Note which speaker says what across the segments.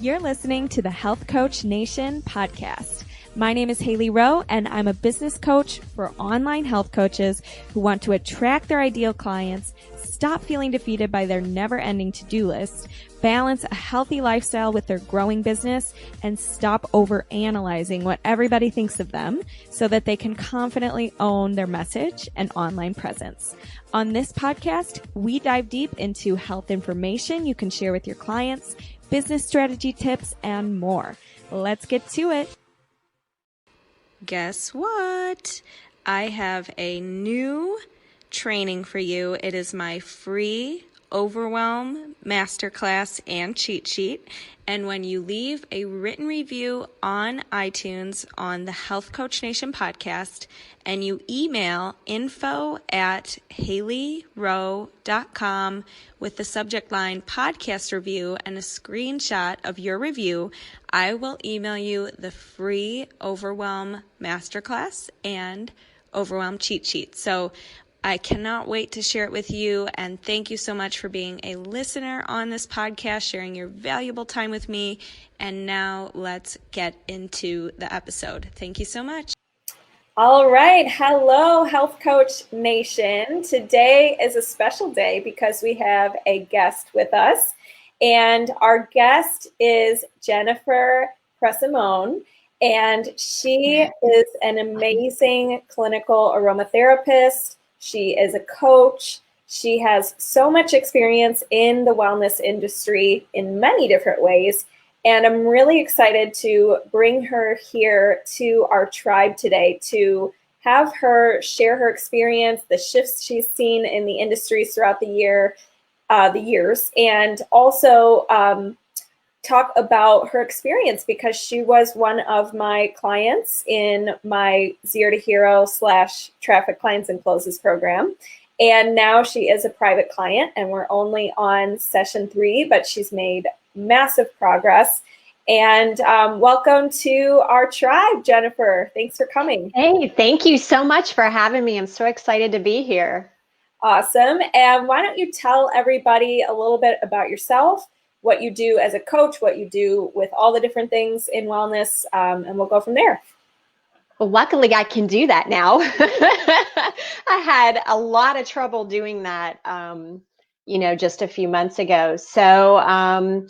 Speaker 1: You're listening to the Health Coach Nation podcast. My name is Hailey Rowe, and I'm a business coach for online health coaches who want to attract their ideal clients, stop feeling defeated by their never-ending to-do list, balance a healthy lifestyle with their growing business, and stop overanalyzing what everybody thinks of them so that they can confidently own their message and online presence. On this podcast, we dive deep into health information you can share with your clients, business strategy tips, and more. Let's get to it. Guess what? I have a new training for you. It is my free Overwhelm Masterclass and cheat sheet. And when you leave a written review on iTunes on the Health Coach Nation podcast and you email info@haileyrowe.com with the subject line podcast review and a screenshot of your review, I will email you the free Overwhelm Masterclass and Overwhelm cheat sheet. So I cannot wait to share it with you, and thank you so much for being a listener on this podcast, sharing your valuable time with me. And now let's get into the episode. Thank you so much.
Speaker 2: All right. Hello, Health Coach Nation. Today is a special day because we have a guest with us, and our guest is Jennifer Pressimone. And she is an amazing clinical aromatherapist. She is a coach. She has so much experience in the wellness industry in many different ways. And I'm really excited to bring her here to our tribe today to have her share her experience, the shifts she's seen in the industries throughout the years, and also talk about her experience because she was one of my clients in my Zero to Hero / Traffic Clients and Closes program. And now she is a private client and we're only on session 3, but she's made massive progress. And welcome to our tribe, Jennifer. Thanks for coming.
Speaker 3: Hey, thank you so much for having me. I'm so excited to be here.
Speaker 2: Awesome. And why don't you tell everybody a little bit about yourself, what you do as a coach, what you do with all the different things in wellness, and we'll go from there.
Speaker 3: Well, luckily I can do that now. I had a lot of trouble doing that, just a few months ago. So I'm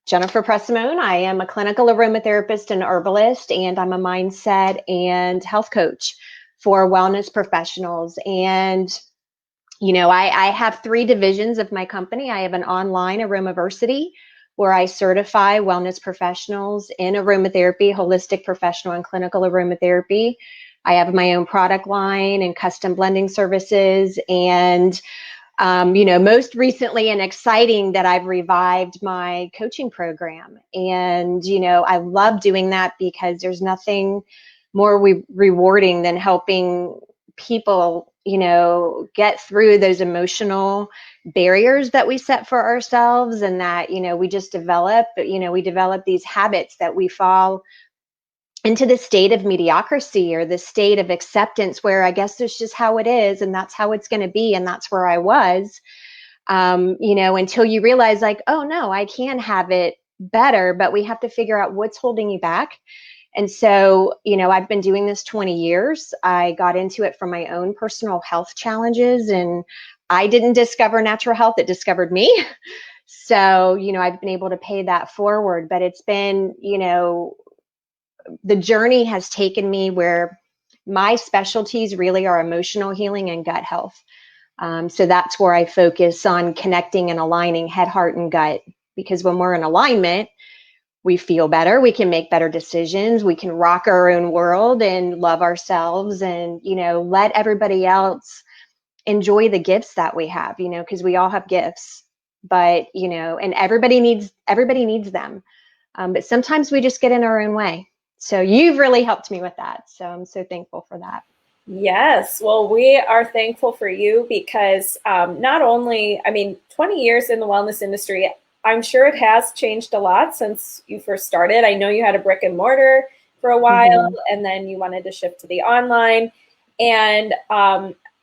Speaker 3: Jennifer Pressimone. I am a clinical aromatherapist and herbalist, and I'm a mindset and health coach for wellness professionals. And I have 3 divisions of my company. I have an online aromaversity where I certify wellness professionals in aromatherapy, holistic, professional, and clinical aromatherapy. I have my own product line and custom blending services. And, most recently and exciting that I've revived my coaching program. And, I love doing that because there's nothing more rewarding than helping people get through those emotional barriers that we set for ourselves, and that, we just develop these habits that we fall into the state of mediocrity or the state of acceptance where I guess it's just how it is and that's how it's going to be. And that's where I was, until you realize like, oh no, I can have it better, but we have to figure out what's holding you back. And so, I've been doing this 20 years. I got into it from my own personal health challenges, and I didn't discover natural health, it discovered me. So, I've been able to pay that forward, but it's been, the journey has taken me where my specialties really are emotional healing and gut health. So that's where I focus on connecting and aligning head, heart, and gut, because when we're in alignment, we feel better, we can make better decisions, we can rock our own world and love ourselves and, let everybody else enjoy the gifts that we have, because we all have gifts, but, and everybody needs them. But sometimes we just get in our own way. So you've really helped me with that. So I'm so thankful for that.
Speaker 2: Yes. Well, we are thankful for you because not only, 20 years in the wellness industry, I'm sure it has changed a lot since you first started. I know you had a brick and mortar for a while, and then you wanted to shift to the online. And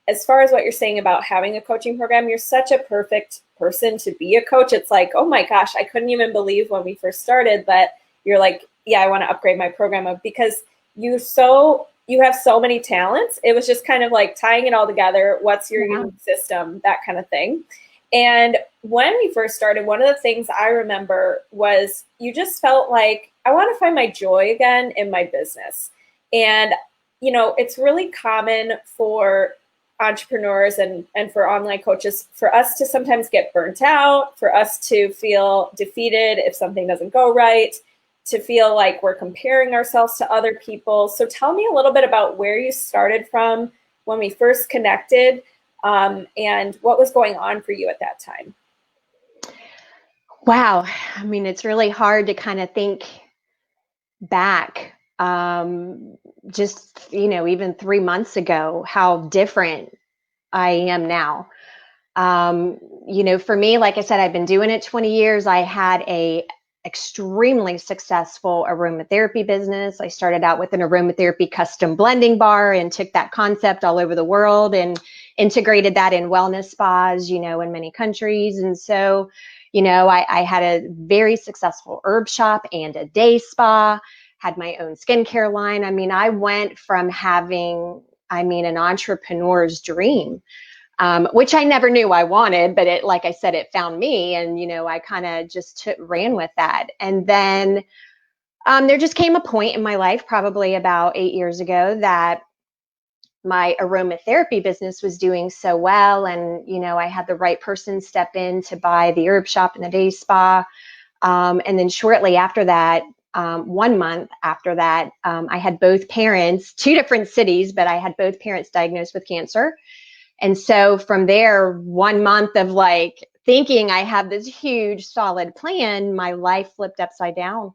Speaker 2: as far as what you're saying about having a coaching program, you're such a perfect person to be a coach. It's like, oh my gosh, I couldn't even believe when we first started that you're like, yeah, I want to upgrade my program, because you have so many talents. It was just kind of like tying it all together. What's your unique system, that kind of thing. And when we first started, one of the things I remember was you just felt like, I want to find my joy again in my business. And, you know, it's really common for entrepreneurs and for online coaches, for us to sometimes get burnt out, for us to feel defeated if something doesn't go right, to feel like we're comparing ourselves to other people. So tell me a little bit about where you started from when we first connected, and what was going on for you at that time.
Speaker 3: Wow. I mean, it's really hard to kind of think back, just, you know, even 3 months ago, how different I am now. You know, for me, like I said, I've been doing it 20 years. I had a extremely successful aromatherapy business. I started out with an aromatherapy custom blending bar and took that concept all over the world and integrated that in wellness spas, you know, in many countries. And so, you know, I had a very successful herb shop and a day spa, had my own skincare line. I mean, I went from having, an entrepreneur's dream, which I never knew I wanted, but it, like I said, it found me, and, you know, I kind of just ran with that. And then there just came a point in my life, probably about 8 years ago, that my aromatherapy business was doing so well. And, you know, I had the right person step in to buy the herb shop and the day spa. And then shortly after that, 1 month after that, I had both parents, 2 different cities, but I had both parents diagnosed with cancer. And so from there, 1 month of like thinking I had this huge solid plan, my life flipped upside down.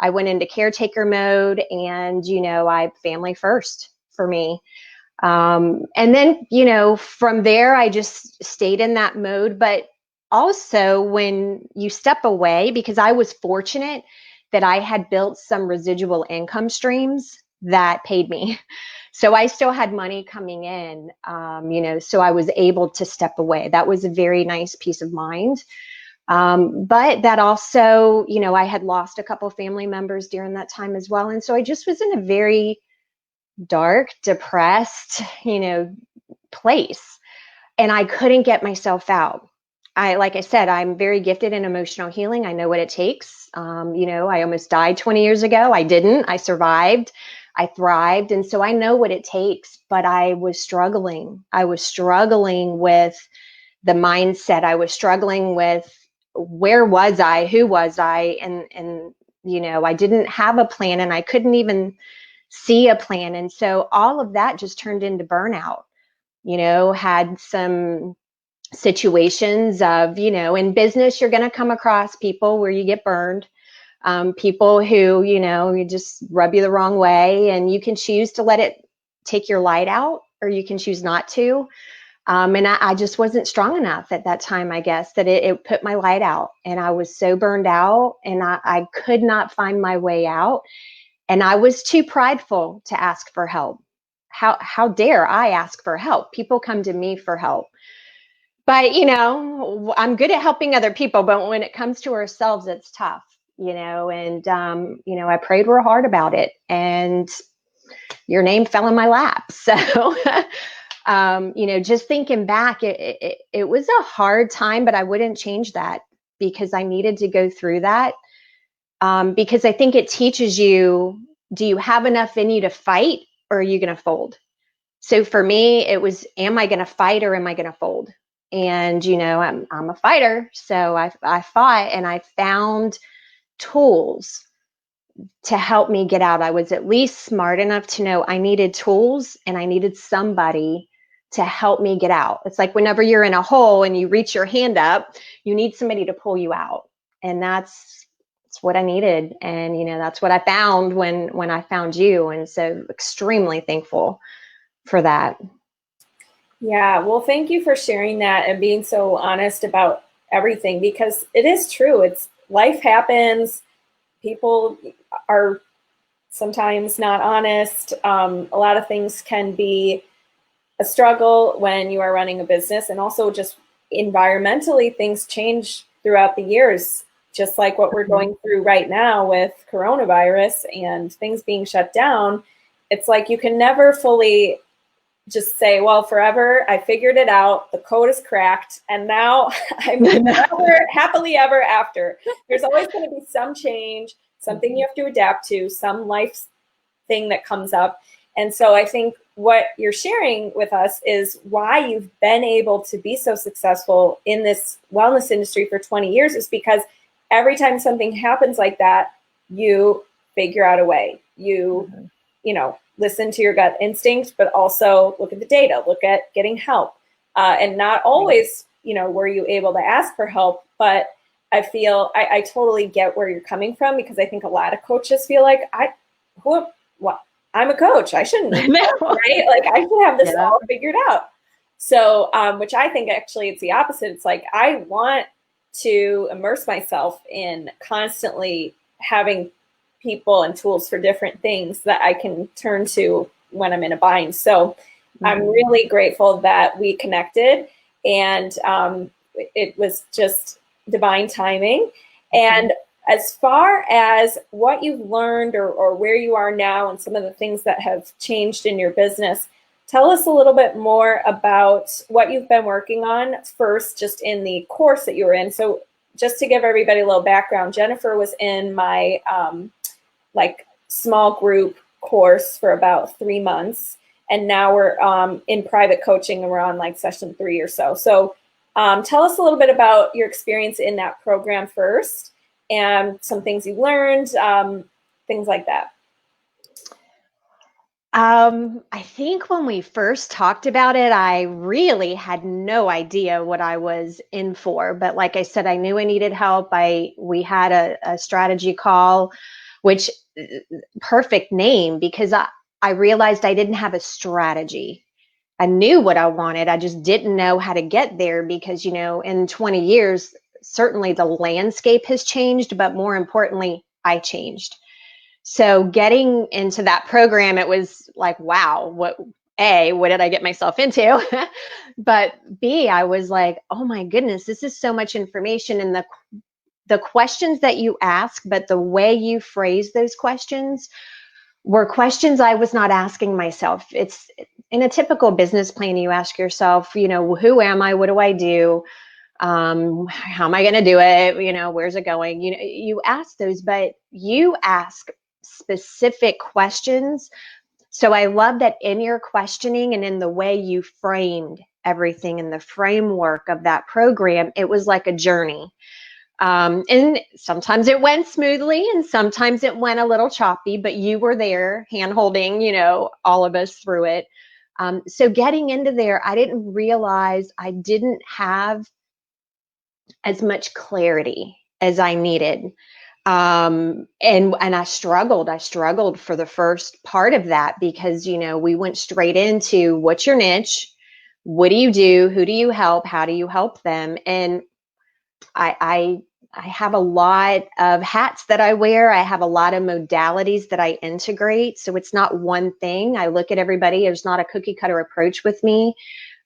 Speaker 3: I went into caretaker mode, and, you know, family first for me. And then, you know, from there, I just stayed in that mode. But also when you step away, because I was fortunate that I had built some residual income streams that paid me. So I still had money coming in, you know, so I was able to step away. That was a very nice peace of mind. But that also, you know, I had lost a couple family members during that time as well. And so I just was in a very dark, depressed, you know, place. And I couldn't get myself out. Like I said, I'm very gifted in emotional healing. I know what it takes. You know, I almost died 20 years ago. I didn't. I survived. I thrived. And so I know what it takes, but I was struggling. I was struggling with the mindset. I was struggling with, where was I? Who was I? And, you know, I didn't have a plan, and I couldn't even see a plan. And so all of that just turned into burnout. You know, had some situations of, you know, in business, you're going to come across people where you get burned, people who, you know, you just rub you the wrong way, and you can choose to let it take your light out, or you can choose not to. And I just wasn't strong enough at that time, I guess, that it put my light out, and I was so burned out, and I could not find my way out. And I was too prideful to ask for help. How dare I ask for help? People come to me for help. But, you know, I'm good at helping other people, but when it comes to ourselves, it's tough, you know, and, you know, I prayed real hard about it, and your name fell in my lap. So, you know, just thinking back, it was a hard time, but I wouldn't change that, because I needed to go through that. Because I think it teaches you, do you have enough in you to fight, or are you going to fold? So for me, it was, am I going to fight, or am I going to fold? And, you know, I'm a fighter. So I fought, and I found tools to help me get out. I was at least smart enough to know I needed tools, and I needed somebody to help me get out. It's like whenever you're in a hole and you reach your hand up, you need somebody to pull you out. And that's what I needed. And, you know, that's what I found when I found you. And so extremely thankful for that.
Speaker 2: Yeah, well, thank you for sharing that and being so honest about everything, because it is true. It's life happens. People are sometimes not honest. A lot of things can be a struggle when you are running a business, and also just environmentally, things change throughout the years, just like what we're going through right now with coronavirus and things being shut down. It's like you can never fully just say, well, forever, I figured it out, the code is cracked, and now I'm happily ever after. There's always going to be some change, something you have to adapt to, some life thing that comes up. And so I think what you're sharing with us is why you've been able to be so successful in this wellness industry for 20 years is because every time something happens like that, you figure out a way. You listen to your gut instinct, but also look at the data, look at getting help. And not always, were you able to ask for help, but I feel I totally get where you're coming from, because I think a lot of coaches feel like I'm a coach. I shouldn't need help, right? Like I should have this all figured out. So, which I think actually it's the opposite. It's like, I want to immerse myself in constantly having people and tools for different things that I can turn to when I'm in a bind. So I'm really grateful that we connected, and it was just divine timing. And as far as what you've learned or where you are now and some of the things that have changed in your business, tell us a little bit more about what you've been working on first, just in the course that you were in. So just to give everybody a little background, Jennifer was in my small group course for about 3 months. And now we're in private coaching, and we're on like session 3 or so. So tell us a little bit about your experience in that program first, and some things you learned, things like that.
Speaker 3: I think when we first talked about it, I really had no idea what I was in for. But like I said, I knew I needed help. We had a strategy call, which perfect name, because I realized I didn't have a strategy. I knew what I wanted. I just didn't know how to get there, because, in 20 years, certainly the landscape has changed, but more importantly, I changed. So getting into that program, it was like, wow, what did I get myself into? But B, I was like, oh my goodness, this is so much information. And the questions that you ask, but the way you phrase those questions were questions I was not asking myself. It's in a typical business plan, you ask yourself, who am I? What do I do? How am I going to do it? Where's it going? You ask those, but you ask specific questions. So I love that in your questioning and in the way you framed everything in the framework of that program, it was like a journey. And sometimes it went smoothly and sometimes it went a little choppy, but you were there hand holding, all of us through it. So getting into there, I didn't realize I didn't have as much clarity as I needed. And I struggled for the first part of that, because, we went straight into what's your niche? What do you do? Who do you help? How do you help them? And I have a lot of hats that I wear. I have a lot of modalities that I integrate. So it's not one thing. I look at everybody. There's not a cookie cutter approach with me.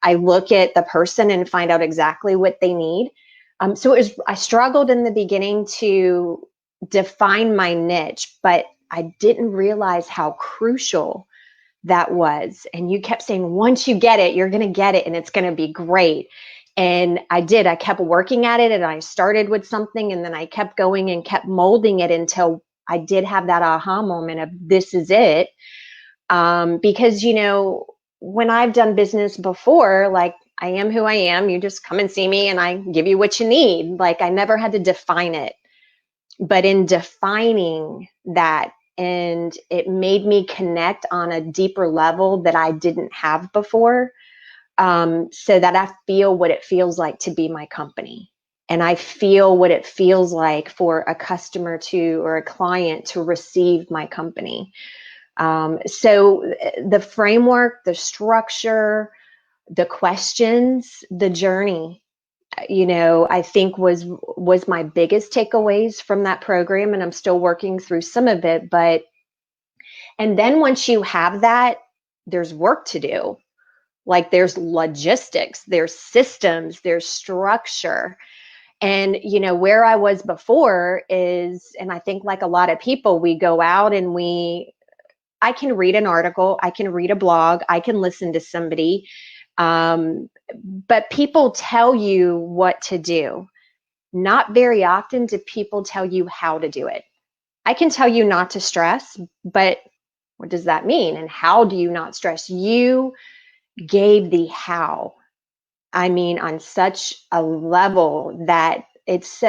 Speaker 3: I look at the person and find out exactly what they need. So I struggled in the beginning to define my niche, but I didn't realize how crucial that was. And you kept saying, once you get it, you're going to get it and it's going to be great. And I did. I kept working at it, and I started with something, and then I kept going and kept molding it until I did have that aha moment of this is it. Because, when I've done business before, like I am who I am, you just come and see me and I give you what you need. Like I never had to define it. But in defining that, and it made me connect on a deeper level that I didn't have before. So that I feel what it feels like to be my company. And I feel what it feels like for a customer or a client to receive my company. So the framework, the structure, the questions, the journey, I think was my biggest takeaways from that program. And I'm still working through some of it, and then once you have that, there's work to do. Like there's logistics, there's systems, there's structure. And, where I was before is, and I think like a lot of people, we go out and I can read an article, I can read a blog, I can listen to somebody, but people tell you what to do. Not very often do people tell you how to do it. I can tell you not to stress, but what does that mean? And how do you not stress? You gave the how. I mean, on such a level that it's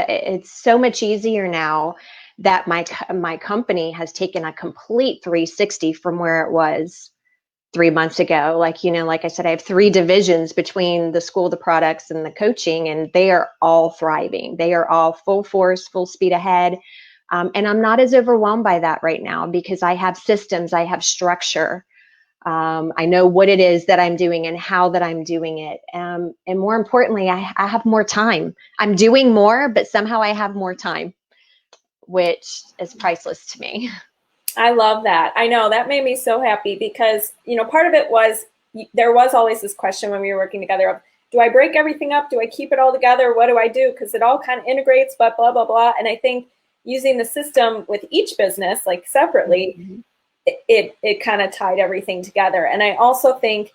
Speaker 3: so much easier now that my company has taken a complete 360 from where it was 3 months ago. Like I said, I have 3 divisions between the school, the products, and the coaching, and they are all thriving. They are all full force, full speed ahead. And I'm not as overwhelmed by that right now because I have systems, I have structure. I know what it is that I'm doing and how that I'm doing it. And more importantly, I have more time. I'm doing more, but somehow I have more time, which is priceless to me.
Speaker 2: I love that. I know that made me so happy because, part of it was there was always this question when we were working together of, do I break everything up? Do I keep it all together? What do I do? Because it all kind of integrates, but blah, blah, blah. And I think using the system with each business, like separately,
Speaker 3: Mm-hmm.
Speaker 2: it kind of tied everything together. And I also think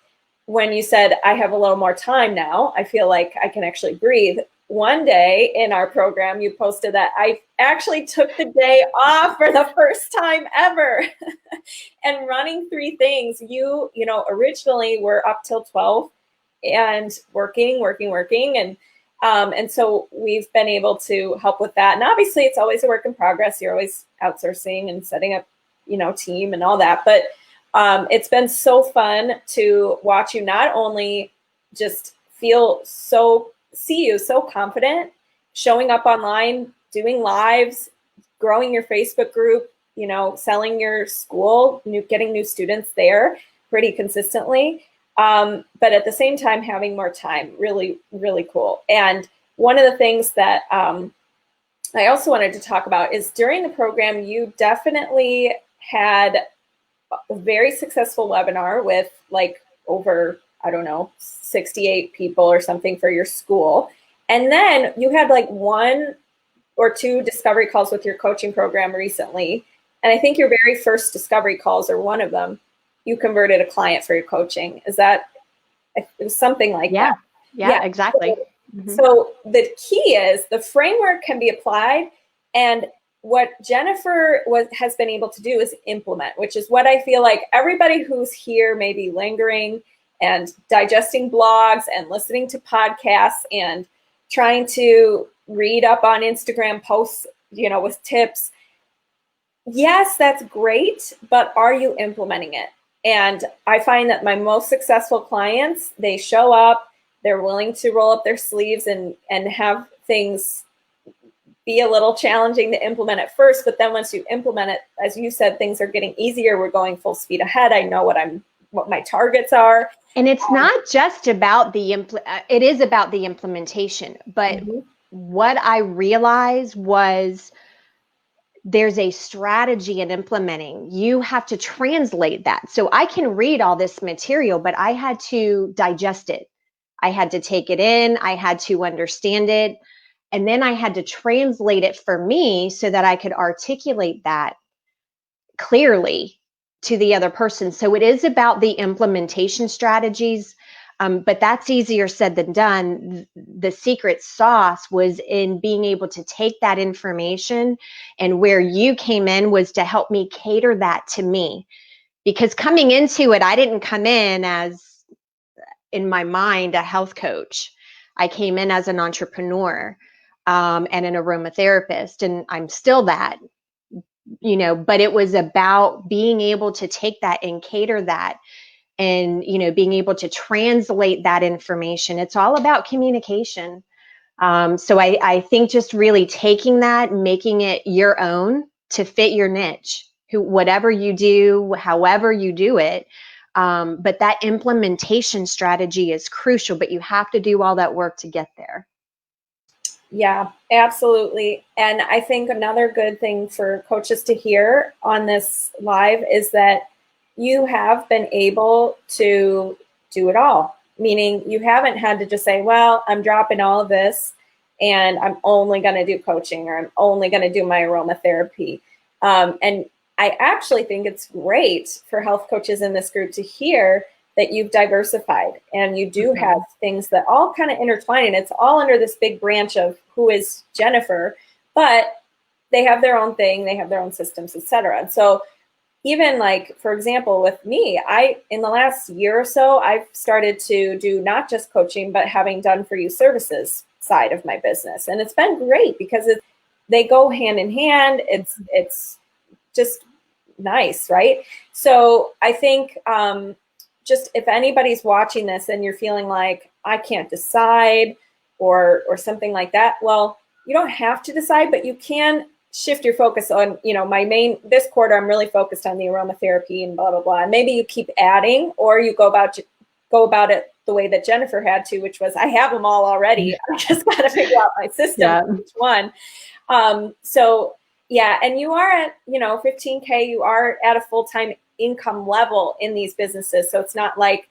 Speaker 2: when you said, I have a little more time now, I feel like I can actually breathe. One day in our program, you posted that I actually took the day off for the first time ever. And running 3 things, you originally were up till 12 and working. And so we've been able to help with that. And obviously it's always a work in progress. You're always outsourcing and setting up, team and all that. But it's been so fun to watch you not only just see you so confident, showing up online, doing lives, growing your Facebook group, selling your school, getting new students there pretty consistently. But at the same time, having more time, really, really cool. And one of the things that I also wanted to talk about is during the program, you definitely had a very successful webinar with like over, 68 people or something for your school. And then you had like 1 or 2 discovery calls with your coaching program recently. And I think your very first discovery calls, or one of them, you converted a client for your coaching. It was something like that?
Speaker 3: Yeah, exactly.
Speaker 2: So the key is the framework can be applied, and what Jennifer has been able to do is implement, which is what I feel like everybody who's here may be lingering and digesting blogs and listening to podcasts and trying to read up on Instagram posts, with tips. Yes, that's great, but are you implementing it? And I find that my most successful clients, they show up, they're willing to roll up their sleeves and have things be a little challenging to implement at first, but then once you implement it, as you said, things are getting easier. We're going full speed ahead. I know what my targets are.
Speaker 3: And it's not just about it is about the implementation, but what I realized was there's a strategy in implementing. You have to translate that. So I can read all this material, but I had to digest it. I had to take it in. I had to understand it. And then I had to translate it for me so that I could articulate that clearly to the other person. So it is about the implementation strategies, but that's easier said than done. The secret sauce was in being able to take that information, and where you came in was to help me cater that to me. Because coming into it, I didn't come in as, in my mind, a health coach. I came in as an entrepreneur and an aromatherapist, and I'm still that. But it was about being able to take that and cater that and, being able to translate that information. It's all about communication. So I think just really taking that, making it your own to fit your niche, whatever you do, however you do it. But that implementation strategy is crucial, but you have to do all that work to get there.
Speaker 2: Yeah, absolutely. And I think another good thing for coaches to hear on this live is that you have been able to do it all. meaning you haven't had to just say, well, I'm dropping all of this and I'm only going to do coaching, or I'm only going to do my aromatherapy. And I actually think it's great for health coaches in this group to hear that you've diversified and you do have things that all kind of intertwine, and it's all under this big branch of who is Jennifer, but they have their own thing, they have their own systems, etc. And so even like, for example, with me, in the last year or so, I've started to do not just coaching, but having done for you services side of my business. And it's been great because they go hand in hand. It's just nice, right? So I think just if anybody's watching this and you're feeling like I can't decide or something like that, well, you don't have to decide, but you can shift your focus on, this quarter, I'm really focused on the aromatherapy and blah, blah, blah. And maybe you keep adding, or you go about it the way that Jennifer had to, which was, I have them all already. I just got to figure out my system for each one. So yeah. And you are at, 15K, you are at a full-time income level in these businesses. So it's not like,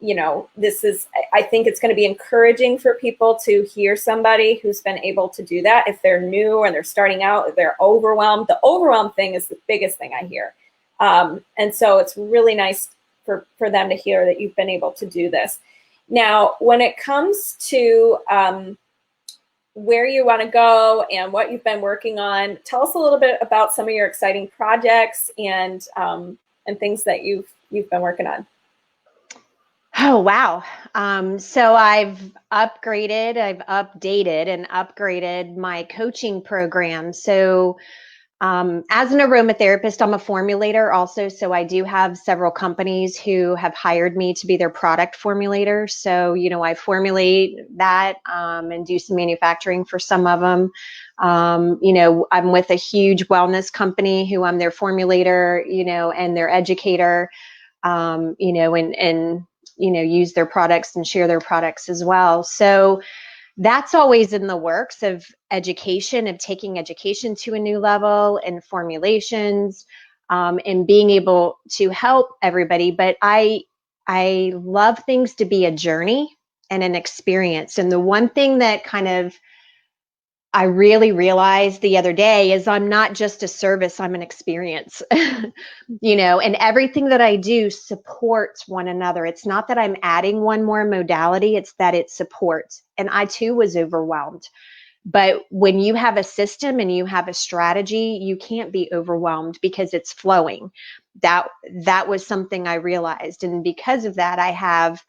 Speaker 2: I think it's going to be encouraging for people to hear somebody who's been able to do that. If they're new and they're starting out, if they're overwhelmed, the overwhelmed thing is the biggest thing I hear. And so it's really nice for them to hear that you've been able to do this. Now, when it comes to where you want to go and what you've been working on, tell us a little bit about some of your exciting projects and things that you've been working on.
Speaker 3: Oh, wow. So I've updated and upgraded my coaching program. So as an aromatherapist, I'm a formulator also. So I do have several companies who have hired me to be their product formulator. So, I formulate that and do some manufacturing for some of them. I'm with a huge wellness company who I'm their formulator, and their educator, and use their products and share their products as well. So that's always in the works of education, of taking education to a new level and formulations, and being able to help everybody. But I love things to be a journey and an experience. And the one thing that kind of I really realized the other day is I'm not just a service, I'm an experience, and everything that I do supports one another. It's not that I'm adding one more modality, it's that it supports. And I too was overwhelmed. But when you have a system and you have a strategy, you can't be overwhelmed because it's flowing. That was something I realized. And because of that, I have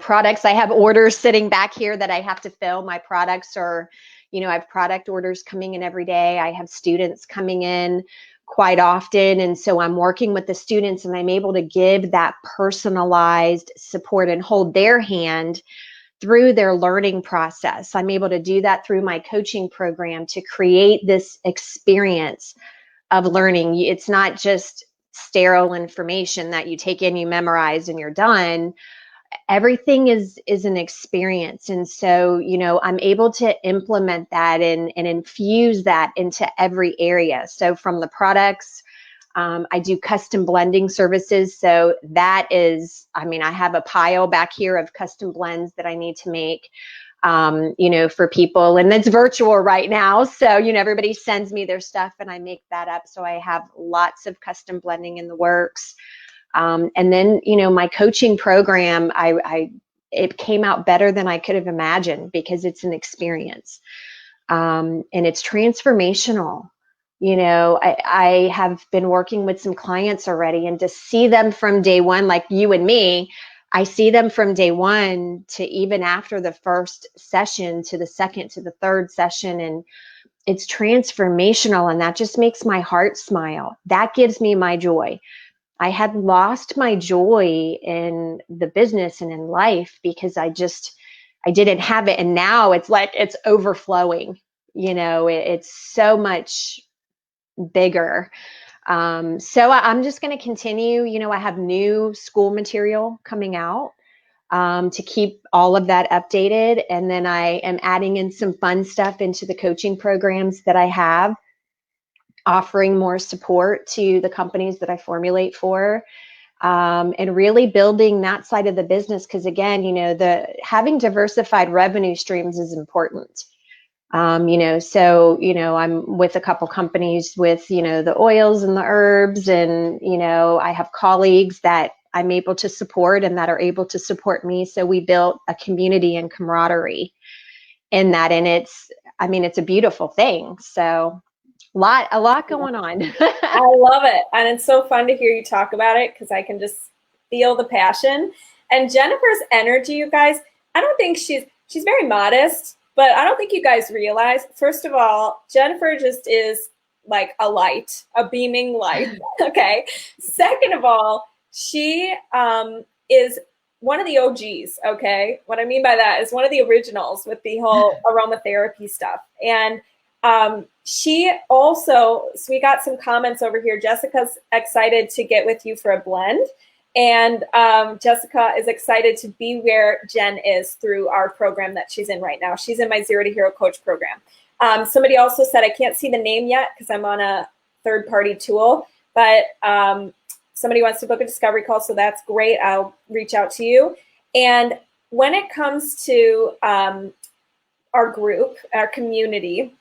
Speaker 3: products. I have orders sitting back here that I have to fill. My products are, I have product orders coming in every day. I have students coming in quite often. And so I'm working with the students and I'm able to give that personalized support and hold their hand through their learning process. I'm able to do that through my coaching program to create this experience of learning. It's not just sterile information that you take in, you memorize, and you're done. Everything is an experience. And so, I'm able to implement that and infuse that into every area. So from the products, I do custom blending services. So that is, I have a pile back here of custom blends that I need to make, for people, and it's virtual right now. So, everybody sends me their stuff and I make that up. So I have lots of custom blending in the works. And then, my coaching program, it came out better than I could have imagined because it's an experience. And it's transformational. I have been working with some clients already, and to see them from day one, like you and me, I see them from day one to even after the first session, to the second, to the third session. And it's transformational. And that just makes my heart smile. That gives me my joy. I had lost my joy in the business and in life because I didn't have it. And now it's like, it's overflowing, it's so much bigger. So I'm just going to continue, I have new school material coming out, to keep all of that updated. And then I am adding in some fun stuff into the coaching programs that I have, offering more support to the companies that I formulate for. and really building that side of the business. Because again, having diversified revenue streams is important. So, I'm with a couple companies with, the oils and the herbs, and, I have colleagues that I'm able to support and that are able to support me. So we built a community and camaraderie in that. And it's a beautiful thing. So a lot going on.
Speaker 2: I love it. And it's so fun to hear you talk about it because I can just feel the passion. And Jennifer's energy, you guys, I don't think she's very modest, but I don't think you guys realize, first of all, Jennifer just is like a light, a beaming light. Okay. Second of all, she is one of the OGs. Okay. What I mean by that is one of the originals with the whole aromatherapy stuff. And she also, so we got some comments over here. Jessica's excited to get with you for a blend. And Jessica is excited to be where Jen is through our program that she's in right now. She's in my Zero to Hero Coach program. Somebody also said, I can't see the name yet because I'm on a third-party tool, but somebody wants to book a discovery call, so that's great. I'll reach out to you. And when it comes to our group, our community,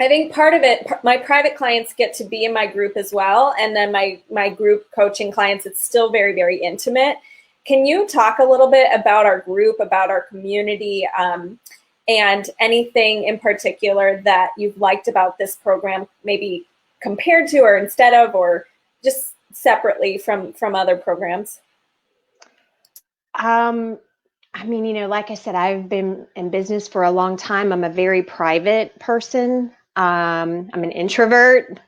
Speaker 2: I think part of it, my private clients get to be in my group as well. And then my group coaching clients, it's still very, very intimate. Can you talk a little bit about our group, about our community, and anything in particular that you've liked about this program, maybe compared to or instead of, or just separately from other programs?
Speaker 3: Like I said, I've been in business for a long time. I'm a very private person. I'm an introvert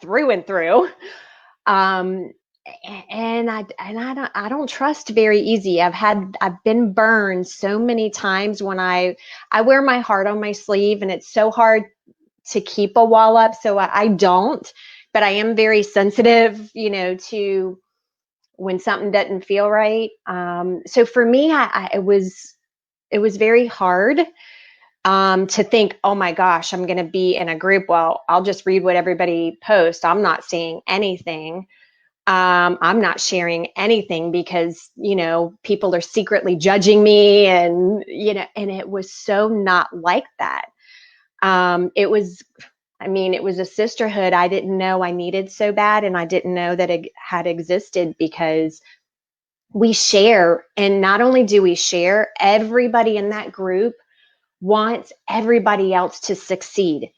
Speaker 3: through and through, and I don't trust very easy. I've been burned so many times when I wear my heart on my sleeve, and it's so hard to keep a wall up. So I don't, but I am very sensitive, to when something doesn't feel right. So for me, it was very hard. To think, oh my gosh, I'm going to be in a group. Well, I'll just read what everybody posts. I'm not seeing anything. I'm not sharing anything because, people are secretly judging me, and it was so not like that. It was a sisterhood I didn't know I needed so bad. And I didn't know that it had existed because we share. And not only do we share, everybody in that group wants everybody else to succeed.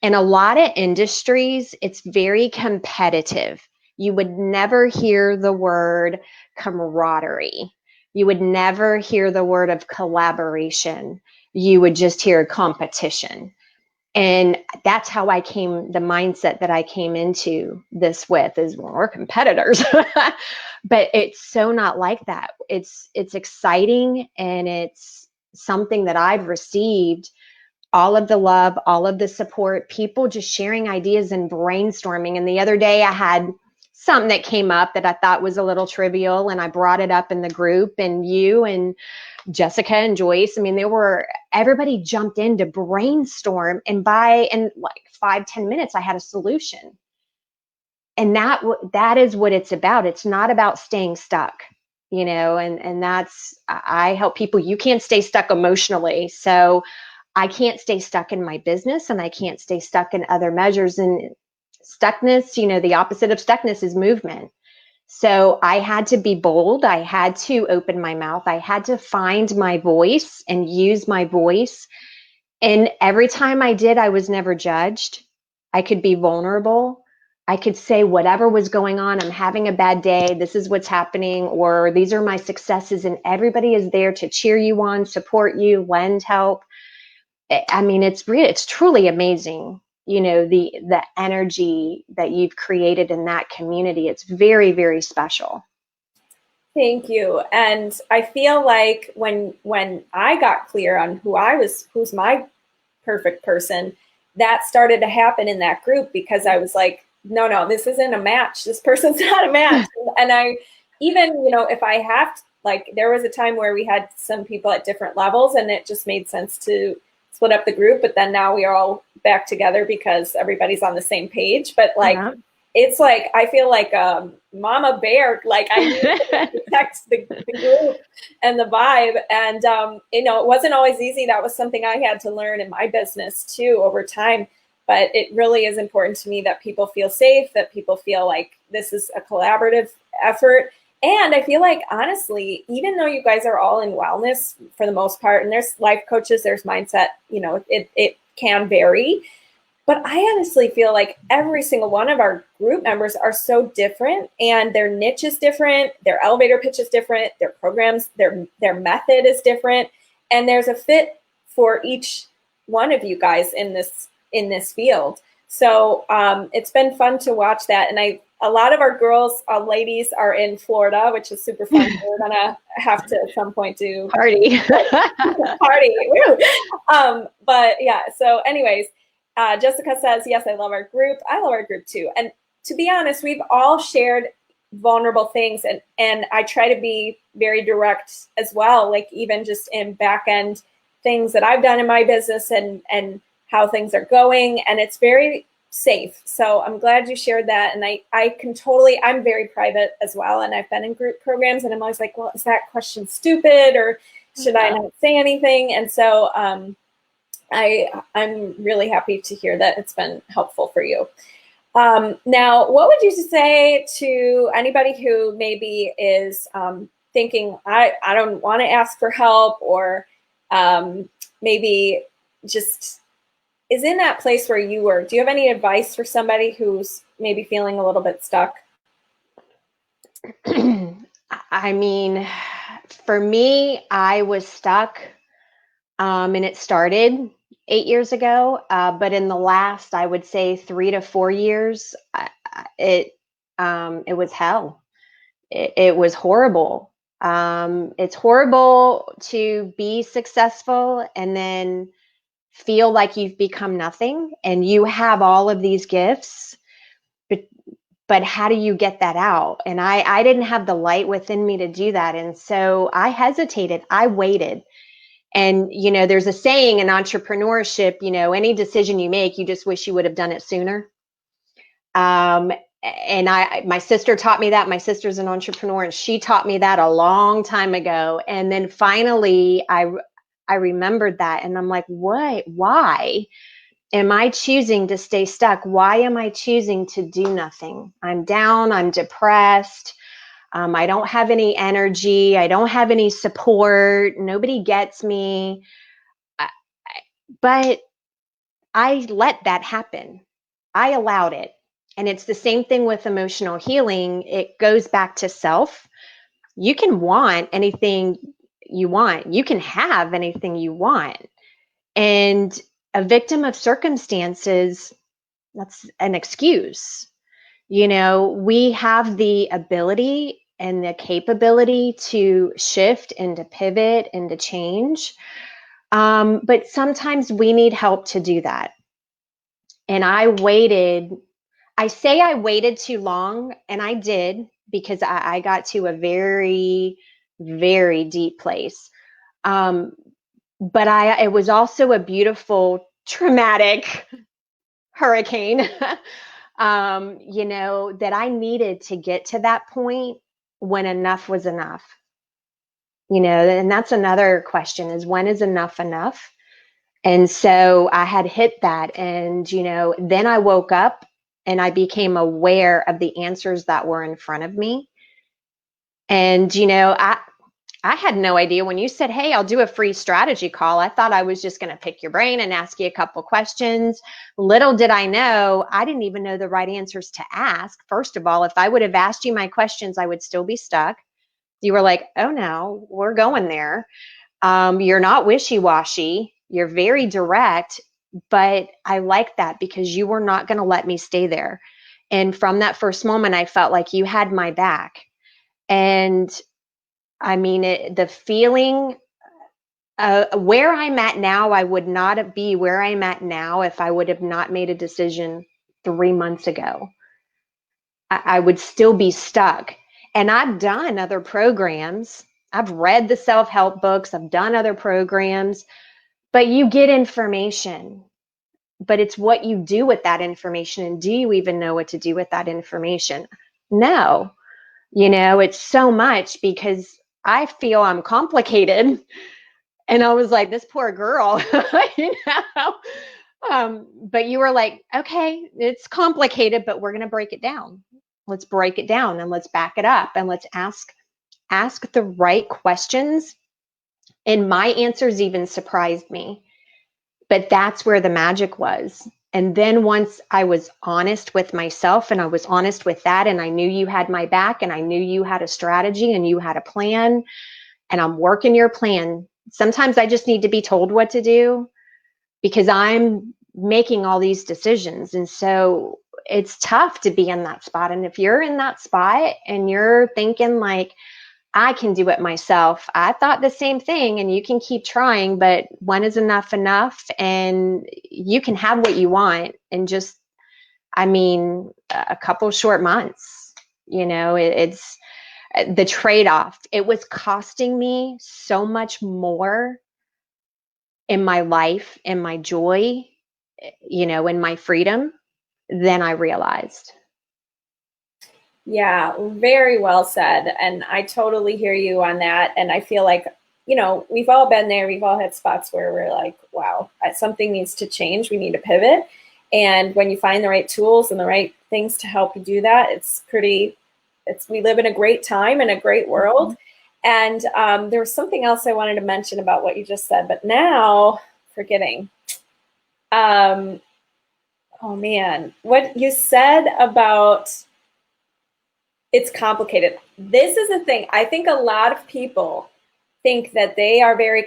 Speaker 3: In a lot of industries, it's very competitive. You would never hear the word camaraderie. You would never hear the word of collaboration. You would just hear competition. And that's how the mindset that I came into this with is, well, we're competitors. But it's so not like that. It's exciting, and it's something that I've received all of the love, all of the support, people just sharing ideas and brainstorming. And the other day I had something that came up that I thought was a little trivial, and I brought it up in the group, and you and Jessica and Joyce, everybody jumped in to brainstorm, and in like 5-10 minutes, I had a solution. And that is what it's about. It's not about staying stuck. And I help people. You can't stay stuck emotionally. So I can't stay stuck in my business, and I can't stay stuck in other measures. And stuckness, the opposite of stuckness is movement. So I had to be bold. I had to open my mouth. I had to find my voice and use my voice. And every time I did, I was never judged. I could be vulnerable. I could say whatever was going on. I'm having a bad day. This is what's happening, or these are my successes. And everybody is there to cheer you on, support you, lend help. It's truly amazing. The energy that you've created in that community. It's very, very special.
Speaker 2: Thank you. And I feel like when I got clear on who's my perfect person, that started to happen in that group, because I was like, no, this isn't a match. This person's not a match. And I, even, if I have to, there was a time where we had some people at different levels, and it just made sense to split up the group. But then now we are all back together because everybody's on the same page. But it's like, I feel like mama bear, like I need to protect the group and the vibe. And, you know, it wasn't always easy. That was something I had to learn in my business too over time. But it really is important to me that people feel safe, that people feel like this is a collaborative effort. And I feel like, honestly, even though you guys are all in wellness for the most part, and there's life coaches, there's mindset, you know, it can vary. But I honestly feel like every single one of our group members are so different, and their niche is different, their elevator pitch is different, their programs, their method is different, and there's a fit for each one of you guys in this field. So it's been fun to watch that, and a lot of our girls, ladies, are in Florida, which is super fun. We're gonna have to at some point do
Speaker 3: Party.
Speaker 2: party. But yeah. So, anyways. Jessica says, yes, I love our group. I love our group too. And to be honest, we've all shared vulnerable things, and I try to be very direct as well, like even just in back end things that I've done in my business and how things are going. And it's very safe. So I'm glad you shared that. And I'm very private as well. And I've been in group programs, and I'm always like, well, is that question stupid, or should I not say anything? And so, I'm really happy to hear that it's been helpful for you. Now, what would you say to anybody who maybe is thinking, I don't want to ask for help, or maybe just is in that place where you were? Do you have any advice for somebody who's maybe feeling a little bit stuck?
Speaker 3: I mean, for me, I was stuck, and it started 8 years ago. But in the last, I would say 3 to 4 years, it was hell. It was horrible. It's horrible to be successful and then feel like you've become nothing, and you have all of these gifts, but how do you get that out? And I didn't have the light within me to do that. And so I hesitated. I waited. And, you know, there's a saying in entrepreneurship, you know, any decision you make, you just wish you would have done it sooner. And my sister taught me that. My sister's an entrepreneur, and she taught me that a long time ago. And then finally, I remembered that, and I'm like, what? Why am I choosing to stay stuck? Why am I choosing to do nothing? I'm down. I'm depressed. I don't have any energy. I don't have any support. Nobody gets me. But I let that happen. I allowed it. And it's the same thing with emotional healing. It goes back to self. You can want anything you want. You can have anything you want. And a victim of circumstances, that's an excuse. You know, we have the ability and the capability to shift and to pivot and to change. But sometimes we need help to do that. And I waited too long, and I did, because I got to a very, very deep place. But it was also a beautiful, traumatic hurricane, you know, that I needed to get to that point when enough was enough. You know, and that's another question, is when is enough enough? And so I had hit that, and, you know, then I woke up and I became aware of the answers that were in front of me. And, you know, I had no idea when you said, hey, I'll do a free strategy call. I thought I was just going to pick your brain and ask you a couple questions. Little did I know, I didn't even know the right answers to ask. First of all, if I would have asked you my questions, I would still be stuck. You were like, oh no, we're going there. You're not wishy-washy. You're very direct, but I like that because you were not going to let me stay there. And from that first moment, I felt like you had my back. And I mean, the feeling, where I'm at now, I would not be where I'm at now if I would have not made a decision 3 months ago. I would still be stuck. And I've done other programs. I've read the self-help books. I've done other programs. But you get information. but it's what you do with that information. And do you even know what to do with that information? No, it's so much, because I feel I'm complicated. And I was like, this poor girl, but you were like, okay, it's complicated, but we're going to break it down. Let's break it down and let's back it up and let's ask the right questions. And my answers even surprised me, but that's where the magic was. And then once I was honest with myself and I was honest with that, and I knew you had my back and I knew you had a strategy and you had a plan, and I'm working your plan. Sometimes I just need to be told what to do because I'm making all these decisions. And so it's tough to be in that spot. And if you're in that spot and you're thinking like, I can do it myself, I thought the same thing, and you can keep trying, but when is enough? And you can have what you want in just, a couple short months. It's the trade-off. It was costing me so much more in my life, in my joy, in my freedom than I realized.
Speaker 2: Yeah, very well said. And I totally hear you on that. And I feel like, we've all been there. We've all had spots where we're like, wow, something needs to change. We need to pivot. And when you find the right tools and the right things to help you do that, we live in a great time and a great world. And there was something else I wanted to mention about what you just said, but now forgetting. Oh man, what you said about it's complicated. This is the thing. I think a lot of people think that they are very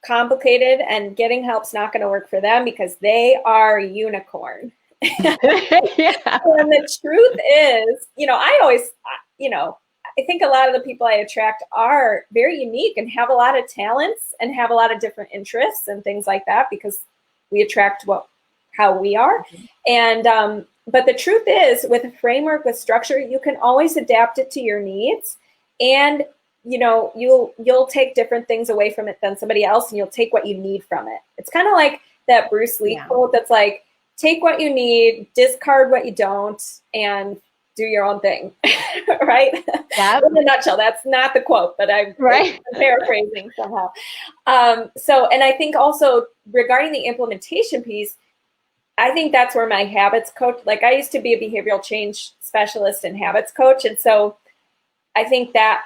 Speaker 2: complicated and getting help's not going to work for them because they are a unicorn.
Speaker 3: Yeah.
Speaker 2: And the truth is, I think a lot of the people I attract are very unique and have a lot of talents and have a lot of different interests and things like that because we attract how we are. And, but the truth is, with a framework, with structure, you can always adapt it to your needs. And, you'll take different things away from it than somebody else, and you'll take what you need from it. It's kind of like that Bruce Lee quote that's like, take what you need, discard what you don't, and do your own thing, right? Yep. In a nutshell, that's not the quote, but I'm paraphrasing somehow. And I think also regarding the implementation piece, I think that's where my habits coach, like I used to be a behavioral change specialist and habits coach. And so I think that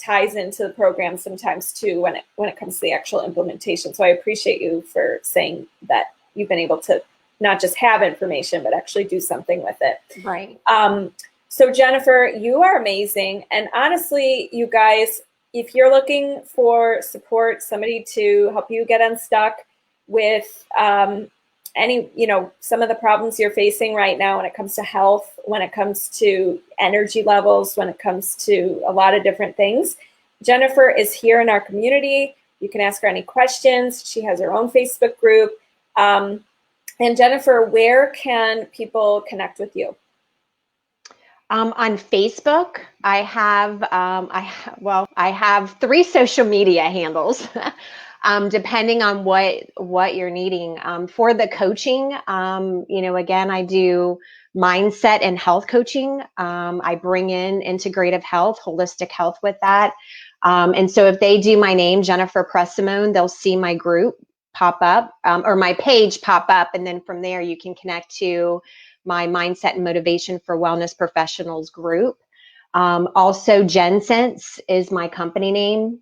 Speaker 2: ties into the program sometimes too, when it comes to the actual implementation. So I appreciate you for saying that you've been able to not just have information, but actually do something with it.
Speaker 3: Right.
Speaker 2: So Jennifer, you are amazing. And honestly, you guys, if you're looking for support, somebody to help you get unstuck with some of the problems you're facing right now when it comes to health, when it comes to energy levels, when it comes to a lot of different things, Jennifer is here in our community. You can ask her any questions. She has her own Facebook group. And Jennifer, where can people connect with you?
Speaker 3: On Facebook, I have 3 social media handles, depending on what you're needing. For the coaching, again, I do mindset and health coaching. I bring in integrative health, holistic health with that. And so if they do my name, Jennifer Pressimone, they'll see my group pop up, or my page pop up. And then from there, you can connect to my Mindset and Motivation for Wellness Professionals group. Also, Jen Sense is my company name.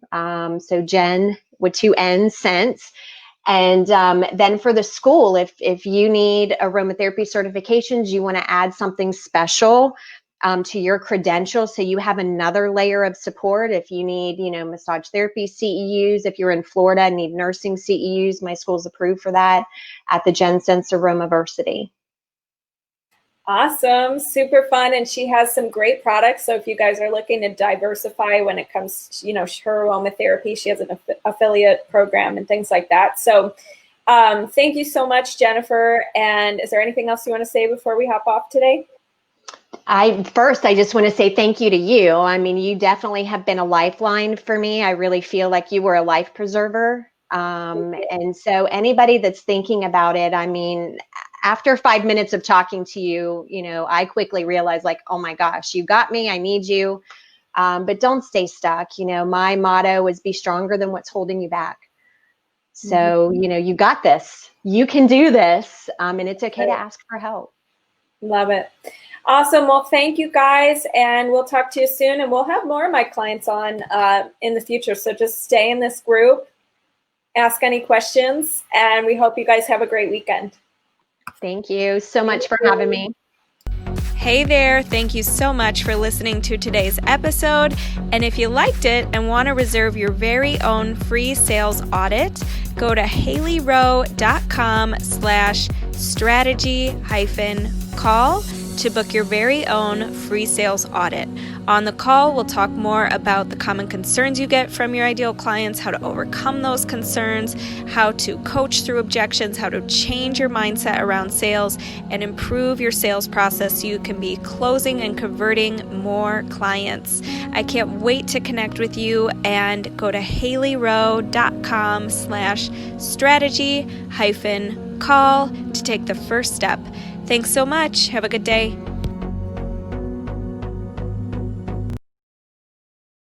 Speaker 3: So Jen with 2 N's, Sense. And then for the school, if you need aromatherapy certifications, you want to add something special to your credentials, so you have another layer of support. If you need, massage therapy CEUs, if you're in Florida and need nursing CEUs, my school's approved for that at the Jen Sense Aromaversity.
Speaker 2: Awesome. Super fun. And she has some great products. So if you guys are looking to diversify when it comes to, her aromatherapy, she has an affiliate program and things like that. So thank you so much, Jennifer. And is there anything else you want to say before we hop off today?
Speaker 3: I just want to say thank you to you. You definitely have been a lifeline for me. I really feel like you were a life preserver And so anybody that's thinking about it, I mean, after 5 minutes of talking to you, I quickly realized like, oh my gosh, you got me. I need you. But don't stay stuck. My motto is be stronger than what's holding you back. So, you got this. You can do this. And it's okay to ask for help.
Speaker 2: Love it. Awesome. Well, thank you guys. And we'll talk to you soon. And we'll have more of my clients on in the future. So just stay in this group. Ask any questions, and we hope you guys have a great weekend.
Speaker 3: Thank you so much for having me.
Speaker 1: Hey there, thank you so much for listening to today's episode. And if you liked it and want to reserve your very own free sales audit, go to haileyrowe.com/strategy-call to book your very own free sales audit. On the call, we'll talk more about the common concerns you get from your ideal clients, how to overcome those concerns, how to coach through objections, how to change your mindset around sales, and improve your sales process so you can be closing and converting more clients. I can't wait to connect with you, and go to haileyrowe.com/strategy-call to take the first step. Thanks so much. Have a good day.